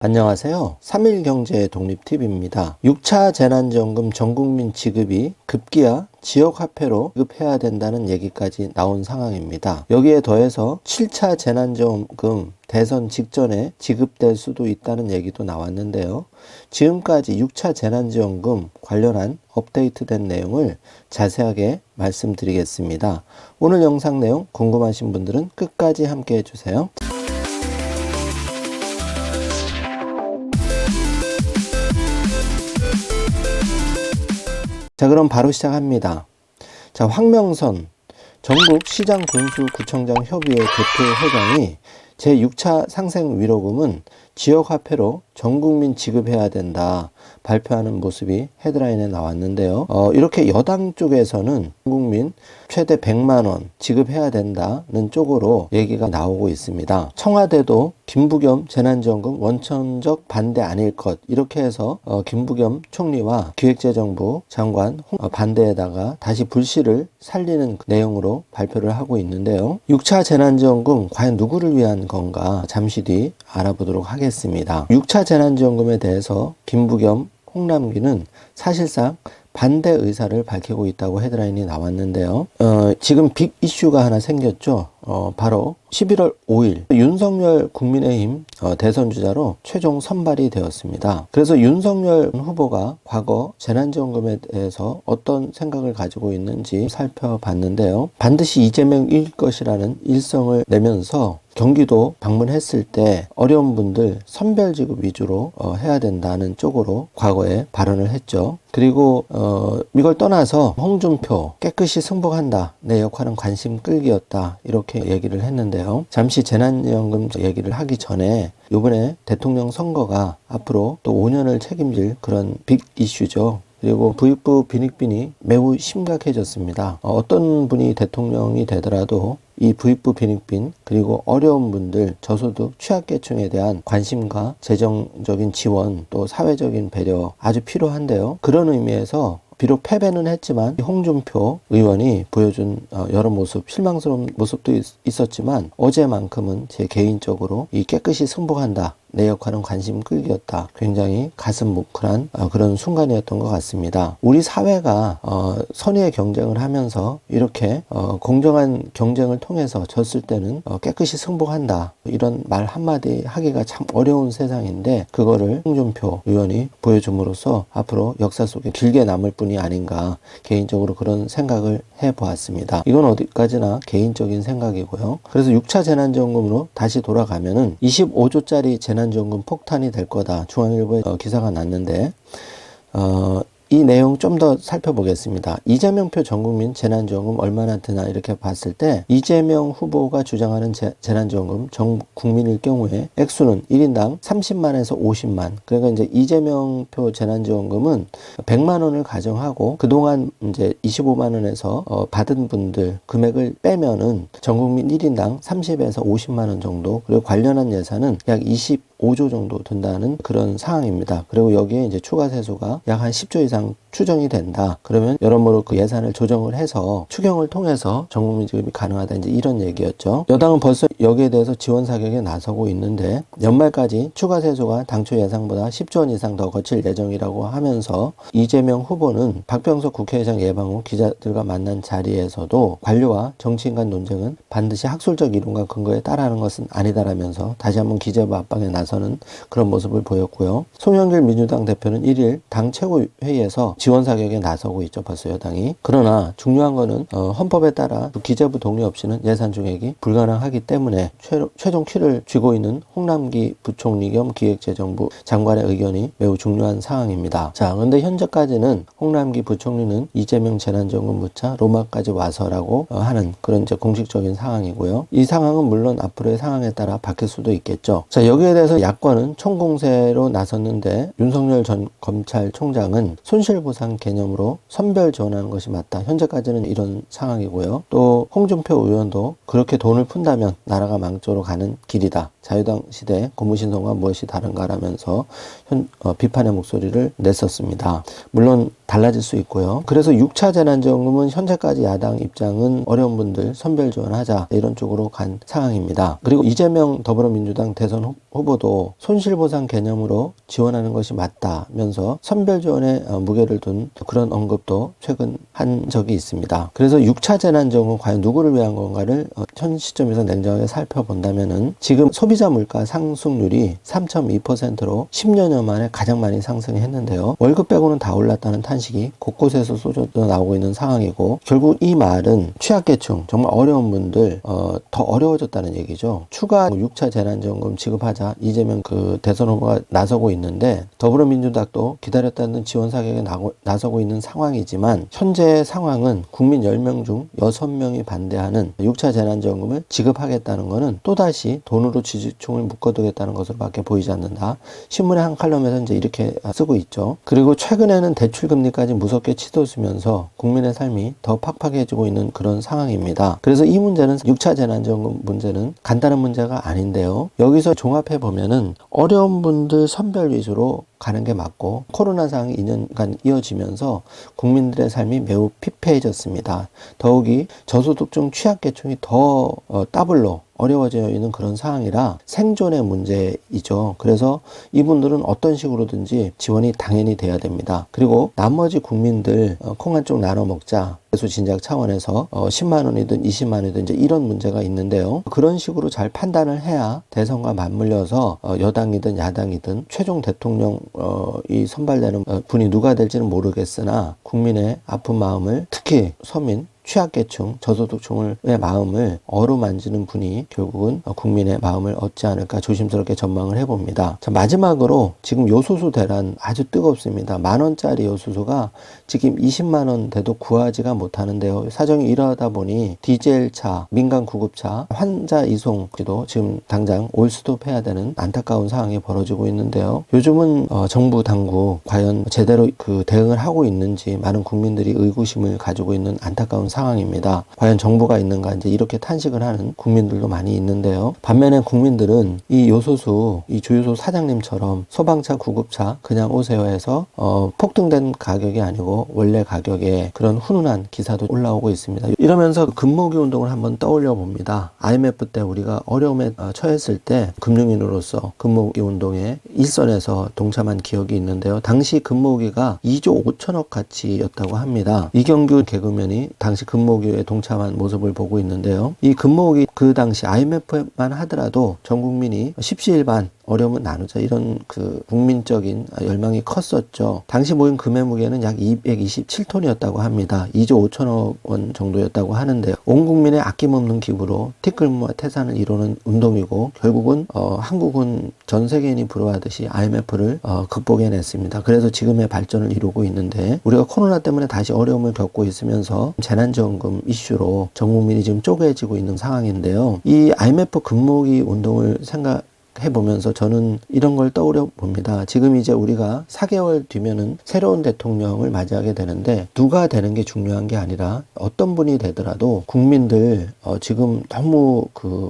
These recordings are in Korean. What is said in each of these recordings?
안녕하세요. 3일경제 독립TV입니다. 6차 재난지원금 전국민 지급이 급기야 지역화폐로 지급해야 된다는 얘기까지 나온 상황입니다. 여기에 더해서 7차 재난지원금 대선 직전에 지급될 수도 있다는 얘기도 나왔는데요. 지금까지 6차 재난지원금 관련한 업데이트된 내용을 자세하게 말씀드리겠습니다. 오늘 영상 내용 궁금하신 분들은 끝까지 함께 해주세요. 자, 그럼 바로 시작합니다. 자, 황명선 전국시장군수구청장협의회 대표회장이 제6차 상생위로금은 지역화폐로 전국민 지급해야 된다 발표하는 모습이 헤드라인에 나왔는데요. 이렇게 여당 쪽에서는 전국민 최대 100만원 지급해야 된다는 쪽으로 얘기가 나오고 있습니다. 청와대도 김부겸 재난지원금 원천적 반대 아닐 것 이렇게 해서 김부겸 총리와 기획재정부 장관 반대에다가 다시 불씨를 살리는 내용으로 발표를 하고 있는데요. 6차 재난지원금 과연 누구를 위한 건가 잠시 뒤 알아보도록 하겠습니다. 6차 재난지원금에 대해서 김부겸, 홍남기는 사실상 반대 의사를 밝히고 있다고 헤드라인이 나왔는데요. 지금 빅 이슈가 하나 생겼죠. 바로 11월 5일 윤석열 국민의힘 대선 주자로 최종 선발이 되었습니다. 그래서 윤석열 후보가 과거 재난지원금에 대해서 어떤 생각을 가지고 있는지 살펴봤는데요. 반드시 이재명일 것이라는 일성을 내면서 경기도 방문했을 때 어려운 분들 선별지급 위주로 해야 된다는 쪽으로 과거에 발언을 했죠. 그리고 이걸 떠나서 홍준표 깨끗이 승복한다. 내 역할은 관심 끌기였다. 이렇게 얘기를 했는데요. 잠시 재난지원금 얘기를 하기 전에 이번에 대통령 선거가 앞으로 또 5년을 책임질 그런 빅 이슈죠. 그리고 부익부 빈익빈이 매우 심각해졌습니다. 어떤 분이 대통령이 되더라도 이 부익부 빈익빈 그리고 어려운 분들 저소득 취약계층에 대한 관심과 재정적인 지원 또 사회적인 배려 아주 필요한데요. 그런 의미에서 비록 패배는 했지만 홍준표 의원이 보여준 여러 모습 실망스러운 모습도 있었지만 어제만큼은 제 개인적으로 이 깨끗이 승복한다. 내 역할은 관심 끌기였다. 굉장히 가슴 뭉클한 그런 순간이었던 것 같습니다. 우리 사회가 선의의 경쟁을 하면서 이렇게 공정한 경쟁을 통해서 졌을 때는 깨끗이 승복한다. 이런 말 한마디 하기가 참 어려운 세상인데 그거를 홍준표 의원이 보여줌으로써 앞으로 역사 속에 길게 남을 분이 아닌가 개인적으로 그런 생각을 해보았습니다. 이건 어디까지나 개인적인 생각이고요. 그래서 6차 재난지원금으로 다시 돌아가면은 25조짜리 재난지원금 폭탄이 될 거다. 중앙일보에 기사가 났는데 이 내용 좀 더 살펴보겠습니다. 이재명표 전국민 재난지원금 얼마나 드나 이렇게 봤을 때 이재명 후보가 주장하는 재난지원금 전 국민일 경우에 액수는 1인당 30만에서 50만. 그러니까 이제 이재명표 재난지원금은 100만 원을 가정하고 그동안 이제 25만 원에서 받은 분들 금액을 빼면은 전국민 1인당 30에서 50만 원 정도 그리고 관련한 예산은 약 25조 정도 든다는 그런 상황입니다. 그리고 여기에 이제 추가 세수가 약 한 10조 이상 추정이 된다. 그러면 여러모로 그 예산을 조정을 해서 추경을 통해서 전국민 지급이 가능하다. 이제 이런 얘기였죠. 여당은 벌써 여기에 대해서 지원 사격에 나서고 있는데 연말까지 추가 세수가 당초 예상보다 10조 원 이상 더 거칠 예정이라고 하면서 이재명 후보는 박병석 국회의장 예방 후 기자들과 만난 자리에서도 관료와 정치인 간 논쟁은 반드시 학술적 이론과 근거에 따라하는 것은 아니다라면서 다시 한번 기재부 압박에 나서는 그런 모습을 보였고요. 송영길 민주당 대표는 1일 당 최고회의에서 지원 사격에 나서고 있죠. 벌써 여당이. 그러나 중요한 거는 헌법에 따라 기재부 동의 없이는 예산 증액이 불가능하기 때문에 최종 키를 쥐고 있는 홍남기 부총리 겸 기획재정부 장관의 의견이 매우 중요한 상황입니다. 자, 그런데 현재까지는 홍남기 부총리는 이재명 재난지원금 묻자 로마까지 와서라고 하는 그런 이제 공식적인 상황이고요. 이 상황은 물론 앞으로의 상황에 따라 바뀔 수도 있겠죠. 자, 여기에 대해서 야권은 총공세로 나섰는데 윤석열 전 검찰총장은 손실보상 개념으로 선별 지원하는 것이 맞다. 현재까지는 이런 상황이고요. 또 홍준표 의원도 그렇게 돈을 푼다면 나라가 망조로 가는 길이다. 자유당 시대 고무신성과 무엇이 다른가라면서 비판의 목소리를 냈었습니다. 물론 달라질 수 있고요. 그래서 6차 재난지원금은 현재까지 야당 입장은 어려운 분들 선별 지원하자 이런 쪽으로 간 상황입니다. 그리고 이재명 더불어민주당 대선 후보도 손실보상 개념으로 지원하는 것이 맞다면서 선별 지원에 무게를 둔 그런 언급도 최근 한 적이 있습니다. 그래서 6차 재난지원금 과연 누구를 위한 건가를 현 시점에서 냉정하게 살펴본다면은 지금 소비자 물가 상승률이 3.2%로 10년여 만에 가장 많이 상승했는데요. 월급 빼고는 다 올랐다는 탄식이 곳곳에서 쏟아져 나오고 있는 상황이고, 결국 이 말은 취약계층 정말 어려운 분들 더 어려워졌다는 얘기죠. 추가 6차 재난지원금 지급하자 이재명 대선 후보가 나서고 있는데, 더불어민주당도 기다렸다는 지원 사격에 나서고 있는 상황이지만, 현재 상황은 국민 10명 중 6명이 반대하는 6차 재난지원금을 지급하겠다는 것은 또다시 돈으로 지지층을 묶어두겠다는 것으로밖에 보이지 않는다. 신문의 한 칼럼에서 이제 이렇게 쓰고 있죠. 그리고 최근에는 대출금리까지 무섭게 치솟으면서 국민의 삶이 더 팍팍해지고 있는 그런 상황입니다. 그래서 이 문제는 6차 재난지원금 문제는 간단한 문제가 아닌데요. 여기서 종합해 보면은 어려운 분들 선별 위주로 가는 게 맞고, 코로나 상황이 2년간 이어지면서 국민들의 삶이 매우 피폐해졌습니다. 더욱이 저소득층 취약계층이 더 더블로 어려워져 있는 그런 상황이라 생존의 문제이죠. 그래서 이분들은 어떤 식으로든지 지원이 당연히 돼야 됩니다. 그리고 나머지 국민들 콩 한 쪽 나눠 먹자, 배수 진작 차원에서 10만 원이든 20만 원이든 이제 이런 문제가 있는데요. 그런 식으로 잘 판단을 해야 대선과 맞물려서 여당이든 야당이든 최종 대통령 이 선발되는 분이 누가 될지는 모르겠으나 국민의 아픈 마음을, 특히 서민 취약계층, 저소득층의 마음을 어루만지는 분이 결국은 국민의 마음을 얻지 않을까 조심스럽게 전망을 해봅니다. 자, 마지막으로 지금 요소수 대란 아주 뜨겁습니다. 10,000원짜리 요소수가 지금 20만 원 돼도 구하지가 못하는데요. 사정이 이러다 보니 디젤차, 민간 구급차, 환자 이송도 지금 당장 올스톱해야 되는 안타까운 상황이 벌어지고 있는데요. 요즘은 정부 당국 과연 제대로 대응을 하고 있는지 많은 국민들이 의구심을 가지고 있는 안타까운 상황입니다. 과연 정부가 있는가 이제 이렇게 탄식을 하는 국민들도 많이 있는데요. 반면에 국민들은 이 요소수, 이 주유소 사장님처럼 소방차, 구급차 그냥 오세요 해서 폭등된 가격이 아니고 원래 가격에 그런 훈훈한 기사도 올라오고 있습니다. 이러면서 금모기 운동을 한번 떠올려 봅니다. IMF 때 우리가 어려움에 처했을 때 금융인으로서 금모기 운동에 일선에서 동참한 기억이 있는데요. 당시 금모기가 2조 5천억 가치였다고 합니다. 이경규 개그맨이 당시 금모기에 동참한 모습을 보고 있는데요. 이 금모기 그 당시 IMF만 하더라도 전 국민이 십시일반 어려움은 나누자 이런 국민적인 열망이 컸었죠. 당시 모인 금의 무게는 약 227톤이었다고 합니다. 2조 5천억 원 정도였다고 하는데요. 온 국민의 아낌없는 기부로 티끌모아 태산을 이루는 운동이고, 결국은 한국은 전 세계인이 부러워하듯이 IMF를 극복해냈습니다. 그래서 지금의 발전을 이루고 있는데, 우리가 코로나 때문에 다시 어려움을 겪고 있으면서 재난지원금 이슈로 전 국민이 지금 쪼개지고 있는 상황인데요. 이 IMF 금모기 운동을 해보면서 저는 이런 걸 떠올려 봅니다. 지금 이제 우리가 4개월 뒤면은 새로운 대통령을 맞이하게 되는데, 누가 되는 게 중요한 게 아니라 어떤 분이 되더라도 국민들 지금 너무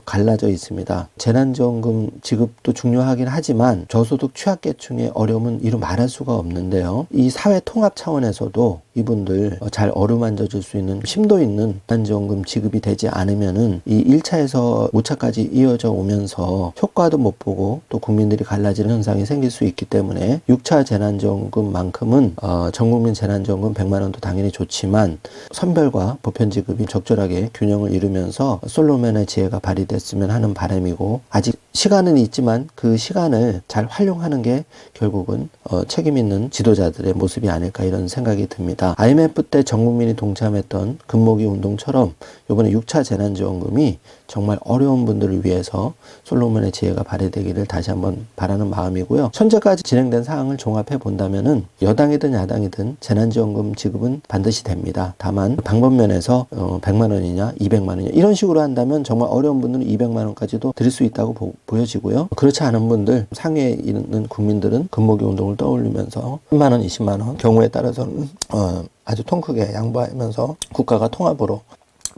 갈라져 있습니다. 재난지원금 지급도 중요하긴 하지만 저소득 취약계층의 어려움은 이루 말할 수가 없는데요. 이 사회 통합 차원에서도 이분들 잘 어루만져 줄 수 있는 심도 있는 재난지원금 지급이 되지 않으면은 이 1차에서 5차까지 이어져 오면서 효과도 못 보고 또 국민들이 갈라지는 현상이 생길 수 있기 때문에 6차 재난지원금만큼은 전국민 재난지원금 100만 원도 당연히 좋지만 선별과 보편 지급이 적절하게 균형을 이루면서 솔로몬의 지혜가 발휘됐으면 하는 바람이고, 아직 시간은 있지만 그 시간을 잘 활용하는 게 결국은 책임 있는 지도자들의 모습이 아닐까 이런 생각이 듭니다. IMF 때 전 국민이 동참했던 금모기 운동처럼 이번에 6차 재난지원금이 정말 어려운 분들을 위해서 솔로몬의 지혜가 발휘되기를 다시 한번 바라는 마음이고요. 현재까지 진행된 사항을 종합해 본다면은 여당이든 야당이든 재난지원금 지급은 반드시 됩니다. 다만 방법면에서 100만 원이냐 200만 원이냐 이런 식으로 한다면 정말 어려운 분들은 200만 원까지도 드릴 수 있다고 보여지고요. 그렇지 않은 분들, 상위에 있는 국민들은 금모기 운동을 떠올리면서 10만 원, 20만 원 경우에 따라서는 아주 통 크게 양보하면서 국가가 통합으로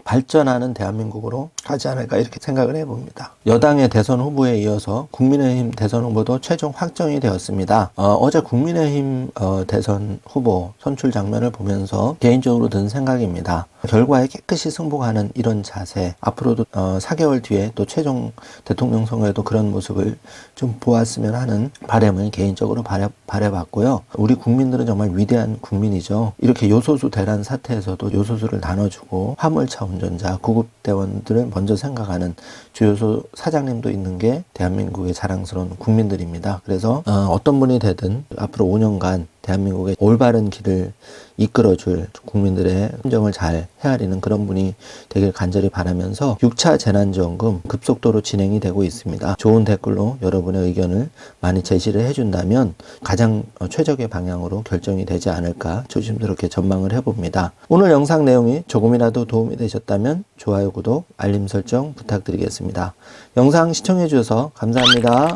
발전하는 대한민국으로 가지 않을까 이렇게 생각을 해봅니다. 여당의 대선 후보에 이어서 국민의힘 대선 후보도 최종 확정이 되었습니다. 어제 국민의힘 대선 후보 선출 장면을 보면서 개인적으로 든 생각입니다. 결과에 깨끗이 승복하는 이런 자세, 앞으로도 4개월 뒤에 또 최종 대통령 선거에도 그런 모습을 좀 보았으면 하는 바람을 개인적으로 바라봤고요. 우리 국민들은 정말 위대한 국민이죠. 이렇게 요소수 대란 사태에서도 요소수를 나눠주고 화물차 운전자, 구급대원들을 먼저 생각하는 주요소 사장님도 있는 게 대한민국의 자랑스러운 국민들입니다. 그래서 어떤 분이 되든 앞으로 5년간 대한민국의 올바른 길을 이끌어줄 국민들의 심정을 잘 헤아리는 그런 분이 되길 간절히 바라면서 6차 재난지원금 급속도로 진행이 되고 있습니다. 좋은 댓글로 여러분의 의견을 많이 제시를 해준다면 가장 최적의 방향으로 결정이 되지 않을까 조심스럽게 전망을 해봅니다. 오늘 영상 내용이 조금이라도 도움이 되셨다면 좋아요, 구독, 알림 설정 부탁드리겠습니다. 영상 시청해 주셔서 감사합니다.